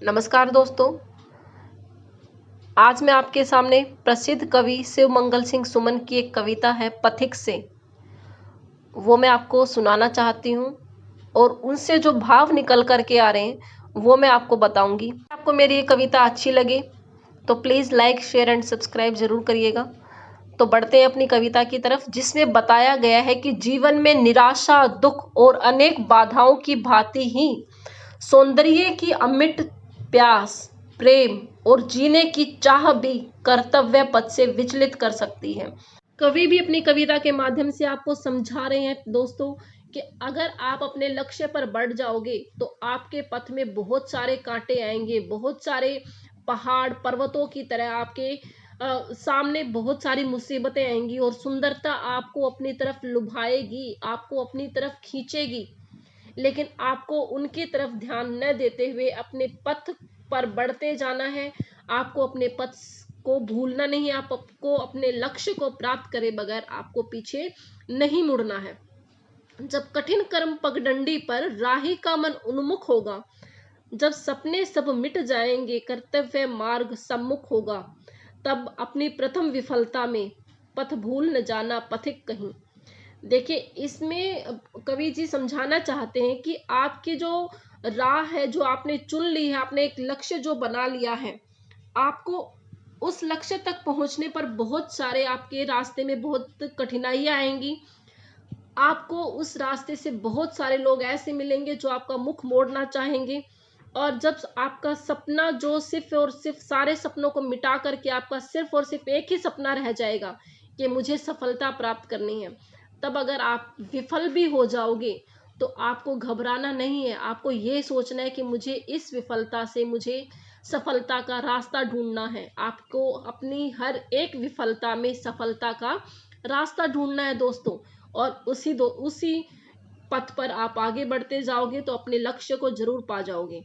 नमस्कार दोस्तों। आज मैं आपके सामने प्रसिद्ध कवि शिव मंगल सिंह सुमन की एक कविता है पथिक से, वो मैं आपको सुनाना चाहती हूँ और उनसे जो भाव निकल कर के आ रहे हैं वो मैं आपको बताऊंगी। आपको मेरी ये कविता अच्छी लगे तो please like share and subscribe जरूर करिएगा। तो बढ़ते हैं अपनी कविता की तरफ, जिसमें बताया गया है कि जीवन में निराशा, दुख और अनेक बाधाओं की भांति ही सौंदर्य की अमिट प्यास, प्रेम और जीने की चाह भी कर्तव्य पथ से विचलित कर सकती है। कवि भी अपनी कविता के माध्यम से आपको समझा रहे हैं दोस्तों कि अगर आप अपने लक्ष्य पर बढ़ जाओगे तो आपके पथ में बहुत सारे कांटे आएंगे, बहुत सारे पहाड़ पर्वतों की तरह आपके सामने बहुत सारी मुसीबतें आएंगी और सुंदरता आपको अपनी तरफ लुभाएगी, आपको अपनी तरफ खींचेगी। लेकिन आपको उनकी तरफ ध्यान न देते हुए अपने पथ पर बढ़ते जाना है। आपको अपने पथ को भूलना नहीं है, आपको अपने लक्ष्य को प्राप्त करे बगैर आपको पीछे नहीं मुड़ना है। जब कठिन कर्म पगडंडी पर राही का मन उन्मुख होगा, जब सपने सब मिट जाएंगे, कर्तव्य मार्ग सम्मुख होगा, तब अपनी प्रथम विफलता में पथ भूल न जाना पथिक कहीं। देखिए, इसमें कवि जी समझाना चाहते हैं कि आपकी जो राह है, जो आपने चुन ली है, आपने एक लक्ष्य जो बना लिया है, आपको उस लक्ष्य तक पहुंचने पर बहुत सारे आपके रास्ते में बहुत कठिनाइयां आएंगी। आपको उस रास्ते से बहुत सारे लोग ऐसे मिलेंगे जो आपका मुख मोड़ना चाहेंगे। और जब आपका सपना जो सिर्फ और सिर्फ सारे सपनों को मिटा करके आपका सिर्फ और सिर्फ एक ही सपना रह जाएगा कि मुझे सफलता प्राप्त करनी है, तब अगर आप विफल भी हो जाओगे तो आपको घबराना नहीं है। आपको ये सोचना है कि मुझे इस विफलता से मुझे सफलता का रास्ता ढूंढना है। आपको अपनी हर एक विफलता में सफलता का रास्ता ढूंढना है दोस्तों। और उसी पथ पर आप आगे बढ़ते जाओगे तो अपने लक्ष्य को जरूर पा जाओगे।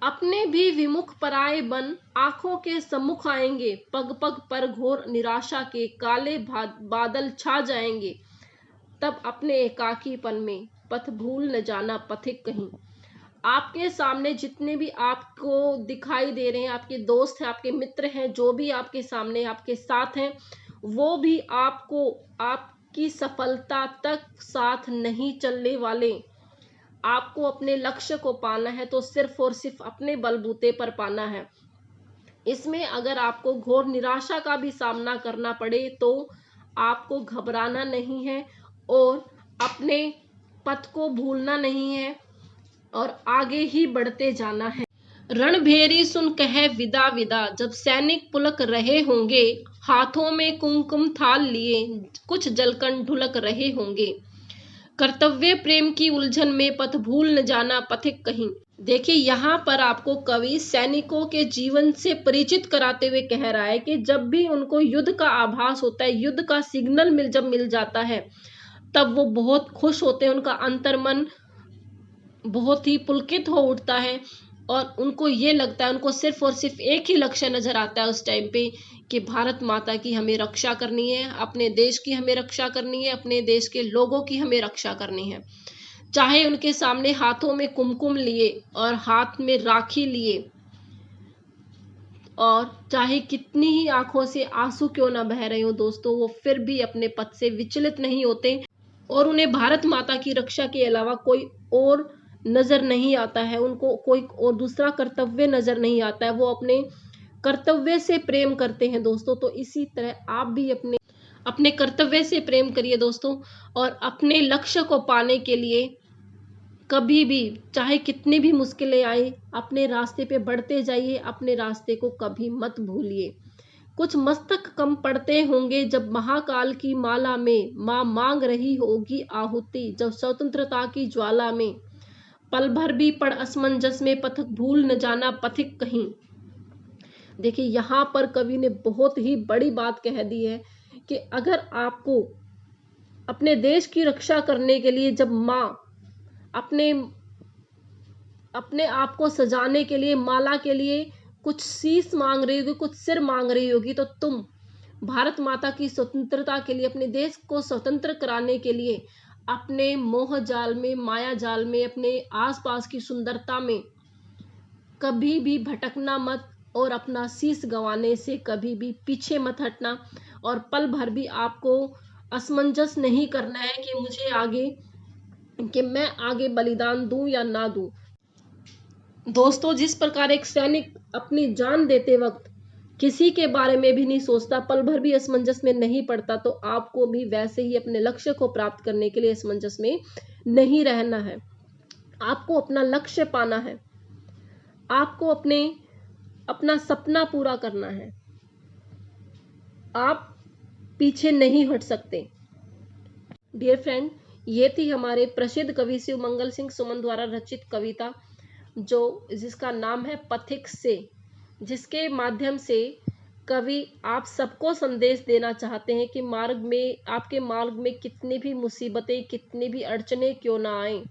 अपने भी विमुख पराए बन आंखों के सम्मुख आएंगे, पग पग पर घोर निराशा के काले बादल छा जाएंगे, तब अपने एकाकीपन में पथ भूल न जाना पथिक कहीं। आपके सामने जितने भी आपको दिखाई दे रहे हैं, आपके दोस्त हैं, आपके मित्र हैं, जो भी आपके सामने आपके साथ हैं, वो भी आपको आपकी सफलता तक साथ नहीं चलने वाले। आपको अपने लक्ष्य को पाना है तो सिर्फ और सिर्फ अपने बलबूते पर पाना है। इसमें अगर आपको घोर निराशा का भी सामना करना पड़े तो आपको घबराना नहीं है और अपने पथ को भूलना नहीं है और आगे ही बढ़ते जाना है। रणभेरी सुन कहे विदा विदा, जब सैनिक पुलक रहे होंगे, हाथों में कुमकुम थाल लिए कुछ जलकन ढुलक रहे होंगे, कर्तव्य प्रेम की उलझन में पथ भूल न जाना पथिक कहीं। देखिए, यहाँ पर आपको कवि सैनिकों के जीवन से परिचित कराते हुए कह रहा है कि जब भी उनको युद्ध का आभास होता है, युद्ध का सिग्नल जब मिल जाता है, तब वो बहुत खुश होते हैं। उनका अंतर्मन बहुत ही पुलकित हो उठता है और उनको ये लगता है, उनको सिर्फ और सिर्फ एक ही लक्ष्य नजर आता है उस टाइम पे कि भारत माता की हमें रक्षा करनी है, अपने देश की हमें रक्षा करनी है, अपने देश के लोगों की हमें रक्षा करनी है। चाहे उनके सामने हाथों में कुमकुम लिए और हाथ में राखी लिए और चाहे कितनी ही आंखों से आंसू क्यों ना बह रहे हो दोस्तों, वो फिर भी अपने पथ से विचलित नहीं होते और उन्हें भारत माता की रक्षा के अलावा कोई और नजर नहीं आता है, उनको कोई और दूसरा कर्तव्य नजर नहीं आता है। वो अपने कर्तव्य से प्रेम करते हैं दोस्तों। तो इसी तरह आप भी अपने अपने कर्तव्य से प्रेम करिए दोस्तों और अपने लक्ष्य को पाने के लिए कभी भी चाहे कितनी भी मुश्किलें आए, अपने रास्ते पे बढ़ते जाइए, अपने रास्ते को कभी मत भूलिए। कुछ मस्तक कम पड़ते होंगे जब महाकाल की माला में माँ मांग रही होगी आहुति, जब स्वतंत्रता की ज्वाला में पल भर भी पड़ असमंजस में पथ भूल न जाना पथिक कहीं। देखिए, यहाँ पर कवि ने बहुत ही बड़ी बात कह दी है कि अगर आपको अपने देश की रक्षा करने के लिए जब माँ अपने अपने आप को सजाने के लिए, माला के लिए कुछ शीश मांग रही होगी, कुछ सिर मांग रही होगी, तो तुम भारत माता की स्वतंत्रता के लिए, अपने देश को स्वतंत्र कराने के लिए अपने मोह जाल में, माया जाल में, अपने आसपास की सुंदरता में कभी भी भटकना मत और अपना शीश गंवाने से कभी भी पीछे मत हटना, और पल भर भी आपको असमंजस नहीं करना है कि मैं आगे बलिदान दूं या ना दूं। दोस्तों, जिस प्रकार एक सैनिक अपनी जान देते वक्त किसी के बारे में भी नहीं सोचता, पल भर भी असमंजस में नहीं पड़ता, तो आपको भी वैसे ही अपने लक्ष्य को प्राप्त करने के लिए असमंजस में नहीं रहना है। आपको अपना लक्ष्य पाना है, आपको अपना सपना पूरा करना है, आप पीछे नहीं हट सकते। डियर फ्रेंड, ये थी हमारे प्रसिद्ध कवि शिव मंगल सिंह सुमन द्वारा रचित कविता, जिसका नाम है पथिक से, जिसके माध्यम से कवि आप सबको संदेश देना चाहते हैं कि आपके मार्ग में कितनी भी मुसीबतें, कितनी भी अड़चने क्यों ना आए,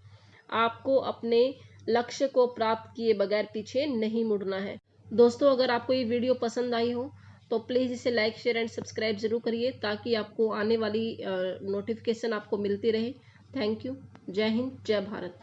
आपको अपने लक्ष्य को प्राप्त किए बगैर पीछे नहीं मुड़ना है। दोस्तों, अगर आपको ये वीडियो पसंद आई हो तो प्लीज़ इसे लाइक, शेयर एंड सब्सक्राइब जरूर करिए, ताकि आपको आने वाली नोटिफिकेशन आपको मिलती रहे। Thank you. जय हिंद, जय भारत।